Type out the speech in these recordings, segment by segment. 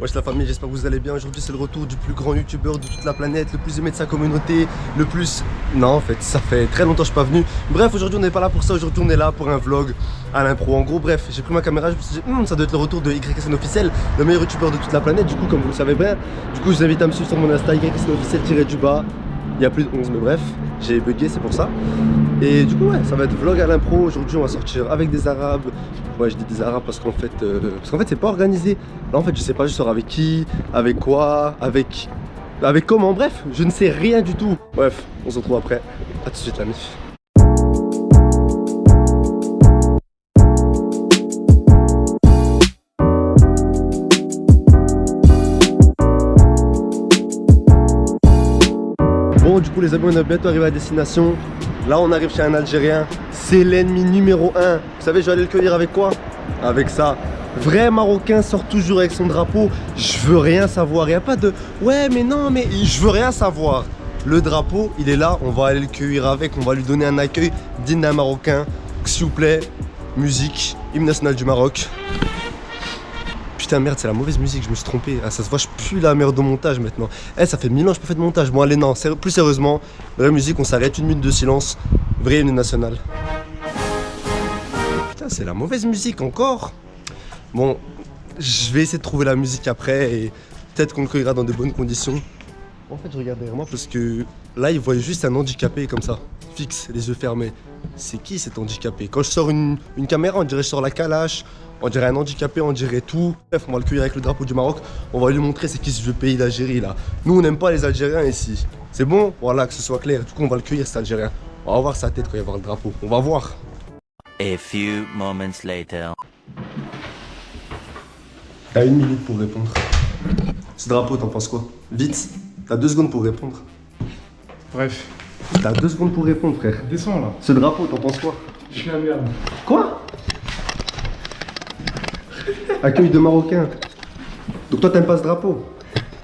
Wesh la famille, j'espère que vous allez bien. Aujourd'hui c'est le retour du plus grand youtubeur de toute la planète, le plus aimé de sa communauté, le plus... Non en fait, ça fait très longtemps que je suis pas venu. Bref, aujourd'hui on n'est pas là pour ça, aujourd'hui on est là pour un vlog à l'impro. En gros, bref, j'ai pris ma caméra, je me suis dit, ça doit être le retour de YSN officiel, le meilleur youtubeur de toute la planète, du coup comme vous le savez bien. Du coup je vous invite à me suivre sur mon Insta, YSN officiel-du-bas. Il y a plus de 11 mais bref, j'ai bugué, c'est pour ça. Et du coup ouais, ça va être vlog à l'impro. Aujourd'hui on va sortir avec des arabes. Ouais, je dis des arabes parce qu'en fait c'est pas organisé. Là en fait je sais pas, je sors avec qui, avec quoi, avec comment, bref, je ne sais rien du tout. Bref, on se retrouve après. A tout de suite la mif. Bon du coup les amis, on est bientôt arrivé à destination. Là on arrive chez un Algérien, c'est l'ennemi numéro 1. Vous savez je vais aller le cueillir avec quoi? Avec ça. Vrai Marocain sort toujours avec son drapeau. Je veux rien savoir, il n'y a pas de ouais mais non mais je veux rien savoir. Le drapeau il est là, on va aller le cueillir avec, on va lui donner un accueil digne d'un Marocain. S'il vous plaît, musique, hymne national du Maroc. Putain merde, c'est la mauvaise musique, je me suis trompé. Ah ça se voit, je pue la merde au montage maintenant. Eh ça fait 1000 ans que je peux faire de montage. Bon allez non, plus sérieusement, vraie musique, on s'arrête, 1 minute de silence. Vrai hymne national. Putain c'est la mauvaise musique encore. Bon, je vais essayer de trouver la musique après et peut-être qu'on le cueillera dans de bonnes conditions. En fait je regarde derrière moi parce que là il voit juste un handicapé comme ça, fixe, les yeux fermés. C'est qui cet handicapé? Quand je sors une caméra on dirait que je sors la calache. On dirait un handicapé, on dirait tout. Bref, on va le cueillir avec le drapeau du Maroc. On va lui montrer c'est qui ce vieux pays d'Algérie là. Nous on n'aime pas les Algériens ici. C'est bon? Voilà, que ce soit clair. Du coup on va le cueillir cet Algérien. On va voir sa tête quand il va voir le drapeau. On va voir. A few moments later. T'as 1 minute pour répondre. Ce drapeau, t'en penses quoi? Vite, t'as 2 secondes pour répondre. Bref. T'as 2 secondes pour répondre, frère. Descends là. Ce drapeau, t'en penses quoi? Je suis la merde. Quoi? Accueil de Marocains. Donc toi, t'aimes pas ce drapeau?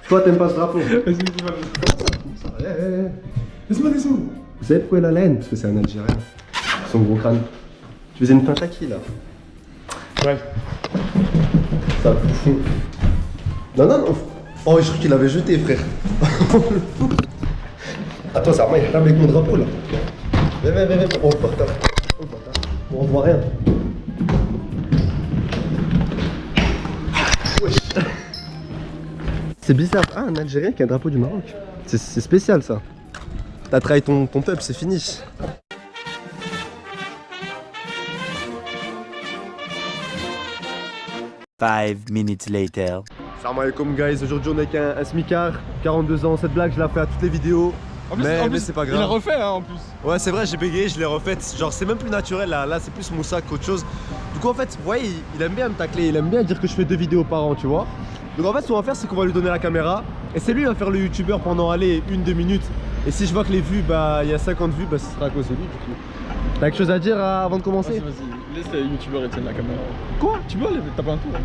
Toi, t'aimes pas ce drapeau? Vas-y, laisse-moi. Laisse-moi descendre. Vous savez pourquoi il a la haine? Parce que c'est un Algérien. Son gros crâne. Tu faisais une feinte à qui, là? Bref. Ça bouffon. Non, non, non. Oh, je crois qu'il avait jeté, frère. Attends, ça il avec mon drapeau, là. Viens. Oh, bâtard. Oh, bâtard. On voit rien. Wesh. C'est bizarre. Ah, un Algérien qui a un drapeau du Maroc. C'est spécial, ça. T'as trahi ton peuple, c'est fini. Five minutes later. Salam alaikum guys, aujourd'hui on est avec un smicard, 42 ans, cette blague je la fais à toutes les vidéos. En plus, mais c'est pas grave. Il l'a refait hein, en plus. Ouais c'est vrai, j'ai bégayé, je l'ai refaite. Genre c'est même plus naturel là c'est plus Moussa qu'autre chose. Du coup en fait, vous voyez, il aime bien me tacler, il aime bien dire que je fais 2 vidéos par an, tu vois. Donc en fait ce qu'on va faire c'est qu'on va lui donner la caméra. Et c'est lui qui va faire le youtubeur pendant aller 1-2 minutes. Et si je vois que les vues, bah il y a 50 vues, bah ce sera à cause de lui du coup. T'as quelque chose à dire avant de commencer? Vas-y, laisse les youtubeurs tiennent la caméra. Quoi? Tu peux aller taper un tour hein.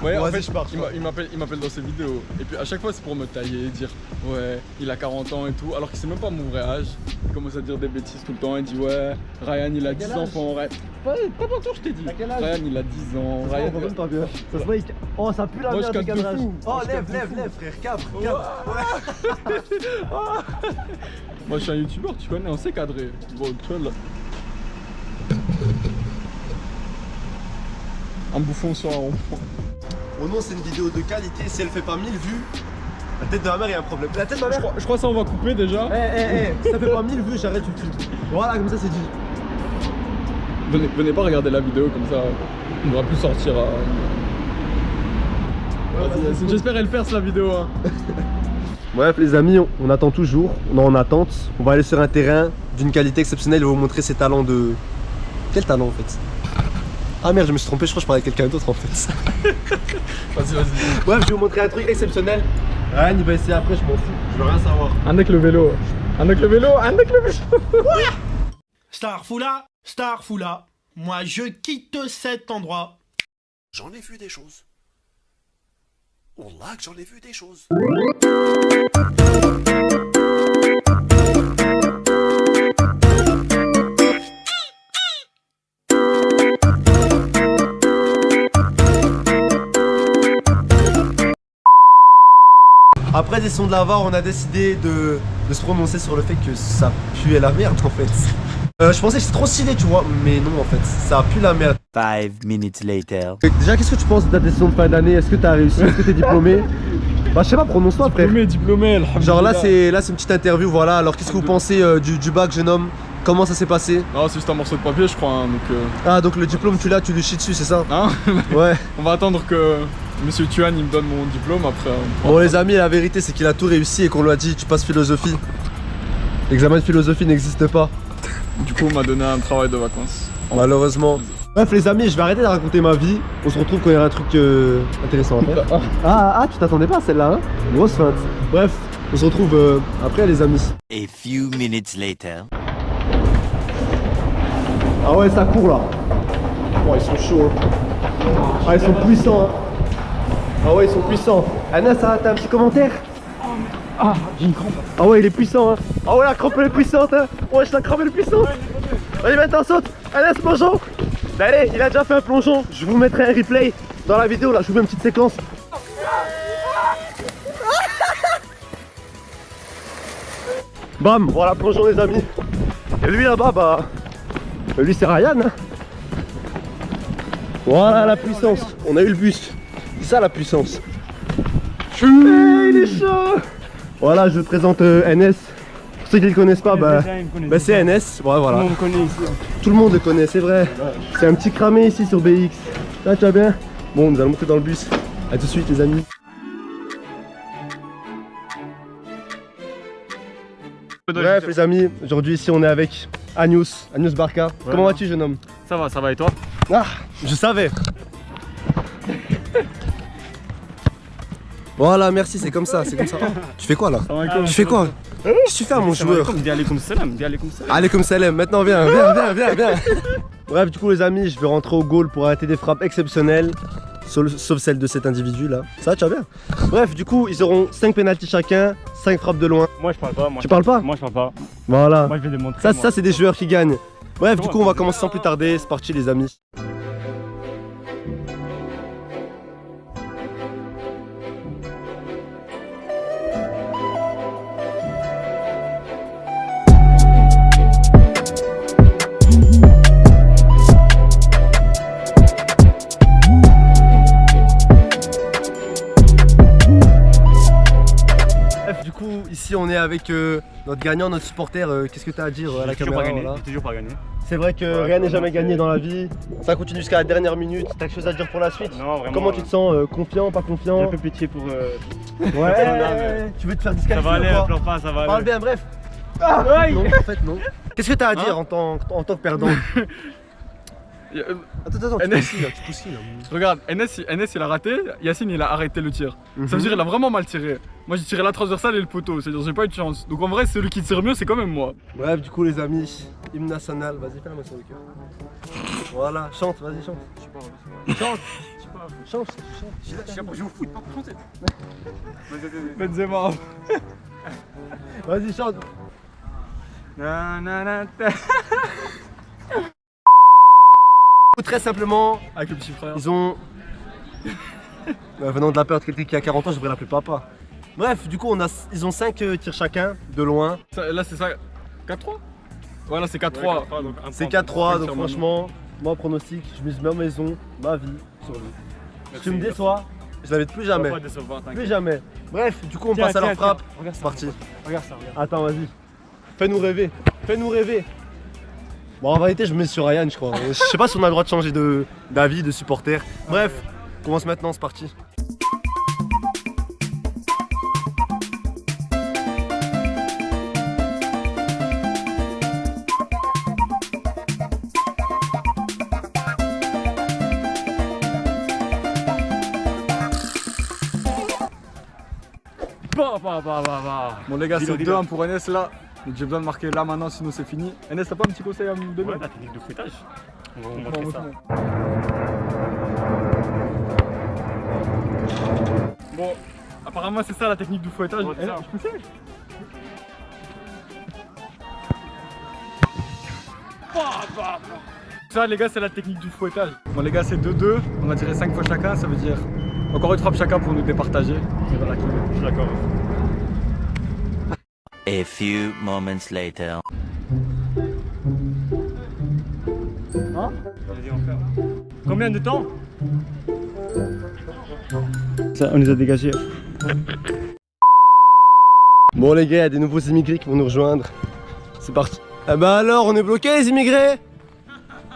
Ouais, en fait, je pars. il m'appelle dans ses vidéos. Et puis à chaque fois, c'est pour me tailler, dire ouais, il a 40 ans et tout. Alors qu'il sait même pas mon vrai âge. Il commence à dire des bêtises tout le temps. Il dit ouais, Ryan il a 10 enfants. Tape un tour, je t'ai dit. Ryan il a 10 ans. Ryan, on va même pas bien. Ça se voit, oh, ça pue la moi, merde de cadrage. Oh, lève, frère, cabre. Moi, je suis un youtubeur, tu connais, on sait cadrer. Bon, toi là. Un bouffon sur un rond-point. Oh non, c'est une vidéo de qualité, si elle fait pas 1000 vues, la tête de ma mère, il y a un problème. La tête de ma mère. Je crois ça, on va couper déjà. Si ça fait pas 1000 vues, j'arrête YouTube. Voilà, comme ça, c'est dit. Venez pas regarder la vidéo comme ça, on ne pourra plus sortir. J'espère elle perce la vidéo. Hein. Bref, les amis, on attend toujours, on est en attente. On va aller sur un terrain d'une qualité exceptionnelle et vous montrer ses talents de. Quel talent en fait? Ah merde, je me suis trompé, je crois que je parlais avec quelqu'un d'autre en fait. Vas-y. Bref, je vais vous montrer un truc exceptionnel. Ryan, il va essayer après, je m'en fous, je veux rien savoir. Un avec le vélo. Starfoula, moi je quitte cet endroit. J'en ai vu des choses. Wallah que j'en ai vu des choses. Après des sons de la VAR, on a décidé de se prononcer sur le fait que ça puait la merde en fait. Je pensais que c'était trop stylé, tu vois, mais non en fait, ça pue la merde. 5 minutes later. Déjà, qu'est-ce que tu penses de ta décision de fin d'année? Est-ce que t'as réussi? Est-ce que t'es diplômé? Bah je sais pas, prononce-toi frère. Diplômé, Genre là c'est une petite interview, voilà. Alors qu'est-ce que vous pensez du bac, jeune homme? Comment ça s'est passé? Non, c'est juste un morceau de papier, je crois. Hein, donc, Ah donc le diplôme tu l'as, tu lui chies dessus, c'est ça? hein Ouais. On va attendre que Monsieur Tuan il me donne mon diplôme après. Bon les amis, la vérité c'est qu'il a tout réussi et qu'on lui a dit tu passes philosophie. L'examen de philosophie n'existe pas. Du coup, on m'a donné un travail de vacances. Malheureusement. Bref les amis, je vais arrêter de raconter ma vie. On se retrouve quand il y a un truc intéressant à faire. Ah, tu t'attendais pas à celle-là, hein? Grosse feinte. Bref, on se retrouve après les amis. A few minutes later. Ah ouais, ça court là. Oh, ils sont chauds. Hein. Ah, ils sont puissants. Hein. Ah ouais, ils sont puissants. Anna, ça t'as un petit commentaire? Ah, j'ai une crampe. Ah ouais, il est puissant. Hein. Ah ouais, la crampe elle est puissante. Hein. Ouais, la crampe elle est puissante. Allez, maintenant saute. Anna, plongeon. Allez, il a déjà fait un plongeon. Je vous mettrai un replay dans la vidéo là. Je vous mets une petite séquence. Bam, voilà, plongeon les amis. Et lui là-bas, bah. Lui c'est Ryan. Hein. Voilà la puissance. On a eu le bus. C'est ça la puissance. Hey, il est chaud. Voilà, je présente NS. Pour ceux qui ne le connaissent pas, bah c'est NS. Ouais, voilà. Tout le monde connaît ici. Tout le monde le connaît, c'est vrai. C'est un petit cramé ici sur BX. Là, tu vas bien? Bon, nous allons monter dans le bus. A tout de suite les amis. Bref les amis, aujourd'hui ici on est avec Agnous Barca. Ouais, comment vas-tu jeune homme? Ça va et toi? Ah, je savais. Voilà, merci, c'est comme ça, c'est comme ça. Oh, tu fais quoi là? Tu fais quoi? Qu'est-ce que tu fais à mon joueur? Dis alaykoum salam, Alaykoum salam, maintenant viens. Bref, du coup les amis, je vais rentrer au goal pour arrêter des frappes exceptionnelles. Sauf celle de cet individu là. Ça, tu vas bien? Bref, du coup, ils auront 5 pénaltys chacun, 5 frappes de loin. Moi je parle pas. Tu parles pas? Moi je parle pas. Voilà. Moi je vais démontrer. Ça c'est des joueurs qui gagnent. Bref, du coup, on va commencer sans plus tarder. C'est parti les amis. Ici on est avec notre gagnant, notre supporter. Qu'est-ce que tu as à dire à la caméra? J'ai toujours pas gagné. C'est vrai que rien n'est jamais gagné dans la vie. Ça continue jusqu'à la dernière minute. T'as quelque chose à dire pour la suite? Non, vraiment. Comment tu te sens? Confiant, pas confiant? J'ai un peu pitié pour. Ouais. Tu veux te faire disqualifier? Ça va aller, pleure pas, ça va aller. Parle bien, bref. Ah, non, en fait non. Qu'est-ce que tu as à dire en tant que perdant? Attends, tu pousses là. Regarde, NS il a raté, Yacine il a arrêté le tir. Ça veut dire qu'il a vraiment mal tiré. Moi j'ai tiré la transversale et le poteau, c'est-à-dire j'ai pas eu de chance. Donc en vrai celui qui tire mieux c'est quand même moi. Bref, du coup les amis, hymne national, vas-y fais la main sur le cœur. Voilà, chante, vas-y chante. Chante. Je joue au foot, pas pour chanter. Benzema. Vas-y chante. Très simplement, Avec le petit frère. ils ont... venant de la peur de quelqu'un qui a 40 ans, je devrais l'appeler papa. Bref, du coup ils ont 5 tirs chacun, de loin. Là c'est ça, 4-3. Voilà c'est 4-3. C'est 4-3, donc franchement, moi pronostic, je mise ma maison, ma vie sur lui. Si tu me déçois, je l'invite plus jamais. Plus jamais. Bref, du coup on passe à leur frappe. C'est parti. Regarde ça, regarde. Attends, vas-y. Fais-nous rêver. Bon, en vérité, je me mets sur Ryan, je crois. Je sais pas si on a le droit de changer d'avis, de supporter. Bref, on commence maintenant, c'est parti. Bon les gars, c'est 2-1 pour NS là. Donc j'ai besoin de marquer là maintenant, sinon c'est fini. NS, t'as pas un petit conseil à me donner? Ouais, la technique de fouettage. On va vous montrer ça. Bon, apparemment c'est ça la technique du fouettage. Ouais, ça. Je peux faire? Ça les gars, c'est la technique du fouettage. Bon les gars, c'est 2-2, on a tiré 5 fois chacun, ça veut dire encore une frappe chacun pour nous départager. Et voilà qui est. Je suis d'accord. A few moments later. Vas-y, on fait. Combien de temps? Ça, on les a dégagés. Bon les gars, il y a des nouveaux immigrés qui vont nous rejoindre. C'est parti. Ah bah alors, on est bloqués les immigrés?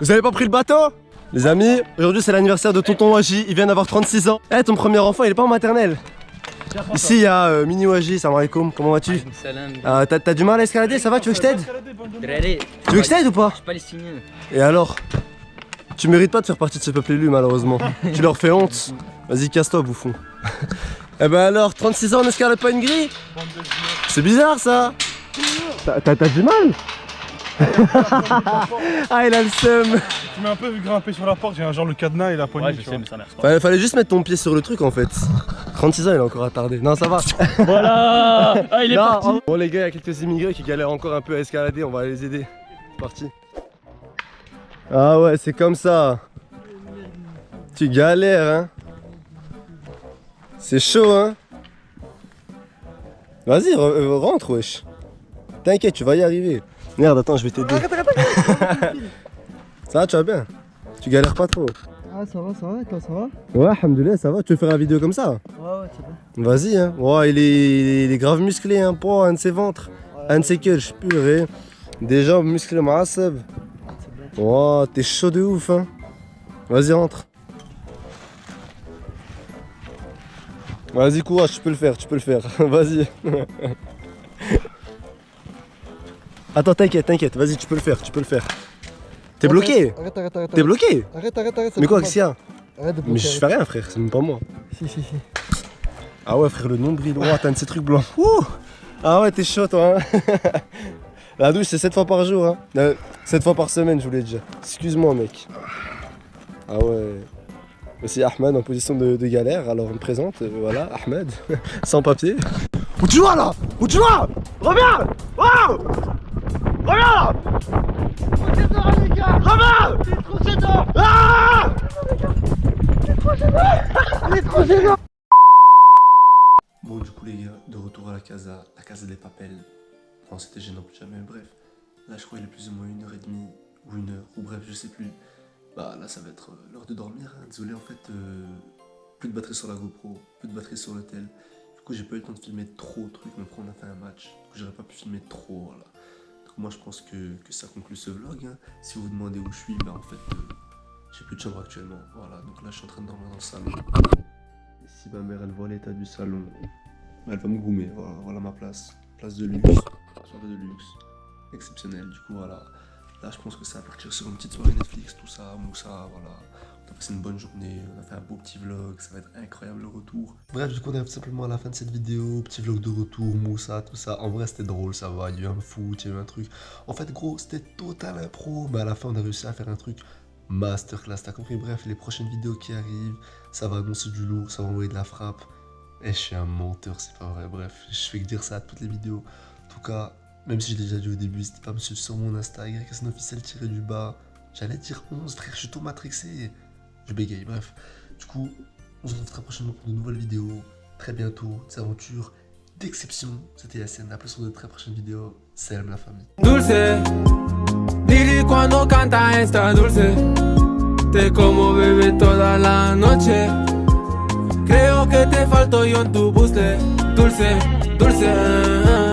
Vous avez pas pris le bateau? Les amis, aujourd'hui c'est l'anniversaire de tonton Waji, il vient d'avoir 36 ans. Eh, ton premier enfant, il est pas en maternelle? Ici il y a Mini Waji, salam alaikum, comment vas-tu? T'as du mal à escalader, ça va? Tu veux que je t'aide? Tu veux que je t'aide ou pas? Je suis palestinien. Et alors? Tu mérites pas de faire partie de ce peuple élu malheureusement. Tu leur fais honte. Vas-y, casse-toi bouffon. Eh ben alors, 36 ans on n'escalade pas une grille? C'est bizarre ça. T'as du mal? Ah, il a le seum. Tu m'as un peu vu grimper sur la porte, j'ai genre le cadenas et la poignée. Ouais, je sais, mais ça merde. Fallait juste mettre ton pied sur le truc en fait. 36 ans, il est encore attardé. Non, ça va. Voilà. Ah, il est parti. Bon les gars, il y a quelques immigrés qui galèrent encore un peu à escalader, on va les aider. C'est parti. Ah ouais, c'est comme ça. Tu galères hein. C'est chaud hein. Vas-y, rentre wesh. T'inquiète, tu vas y arriver. Merde, attends, je vais t'aider. Ça va, tu vas bien? Tu galères pas trop? Ah ça va, toi ça va? Ouais, alhamdoulilah, ça va. Tu veux faire la vidéo comme ça? Ouais, c'est bien. Vas-y hein. Ouais, il est grave musclé hein, pour un de ses ventres. Un de ses queues, je purée. Des jambes musclées, Maasseb. Oh, t'es chaud de ouf hein. Vas-y, rentre. Vas-y, courage, tu peux le faire, Vas-y. Attends, t'inquiète, vas-y, tu peux le faire, T'es bloqué? Arrête. T'es bloqué? Arrête. Mais quoi, qu'est-ce qu'il y a? Arrête de bloquer. Mais je fais rien, frère, c'est même pas moi. Si. Ah ouais, frère, le nombril, oh, t'as un de ces trucs blancs. Ouh. Ah ouais, t'es chaud, toi. Hein. La douche, c'est 7 fois par jour. Hein. 7 fois par semaine, je voulais dire. Excuse-moi, mec. Ah ouais. C'est Ahmed en position de galère, alors on me présente, voilà, Ahmed, sans papier. Où tu vas là? Où tu vas? Reviens! Wow! Reviens! Reviens! Il est trop gênant! Ah! Il est trop gênant! Bon, du coup, les gars, de retour à la casa des papels. Non, c'était gênant plus jamais, bref. Là, je crois qu'il est plus ou moins 1h30 ou 1h, ou bref, je sais plus. Bah là ça va être l'heure de dormir, hein. Désolé en fait, plus de batterie sur la GoPro, plus de batterie sur le tel. Du coup j'ai pas eu le temps de filmer trop de trucs, mais après on a fait un match, du coup j'aurais pas pu filmer trop, voilà. Donc moi je pense que ça conclut ce vlog, hein. Si vous vous demandez où je suis, bah en fait j'ai plus de chambre actuellement, voilà. Donc là je suis en train de dormir dans le salon. Et si ma mère elle voit l'état du salon, elle va me groomer, voilà ma place de luxe, soirée de luxe, exceptionnelle, du coup voilà. Là, je pense que ça va partir sur une petite soirée Netflix, tout ça, Moussa, voilà. On a passé une bonne journée, on a fait un beau petit vlog, ça va être incroyable le retour. Bref, du coup, on arrive tout simplement à la fin de cette vidéo, petit vlog de retour, Moussa, tout ça. En vrai, c'était drôle, ça va, il y a eu un foot, il y a eu un truc. En fait, gros, c'était total impro, mais à la fin, on a réussi à faire un truc masterclass, t'as compris? Bref, les prochaines vidéos qui arrivent, ça va annoncer du lourd, ça va envoyer de la frappe. Et je suis un menteur, c'est pas vrai, bref, je fais que dire ça à toutes les vidéos. En tout cas, même si je l'ai déjà dit au début, c'était pas me suivre sur mon Insta, YSN_officiel_du-bas. J'allais dire 11, frère, je suis tout matrixé. Je bégaye, bref. Du coup, on se retrouve très prochainement pour de nouvelles vidéos. Très bientôt, des aventures d'exception. C'était YSN, à plus sur de très prochaines vidéos. Salam la famille. Dulce, Lili cuando canta esta dulce. Te como bebé toda la noche. Creo que te falto yo en tu buste. Dulce, dulce.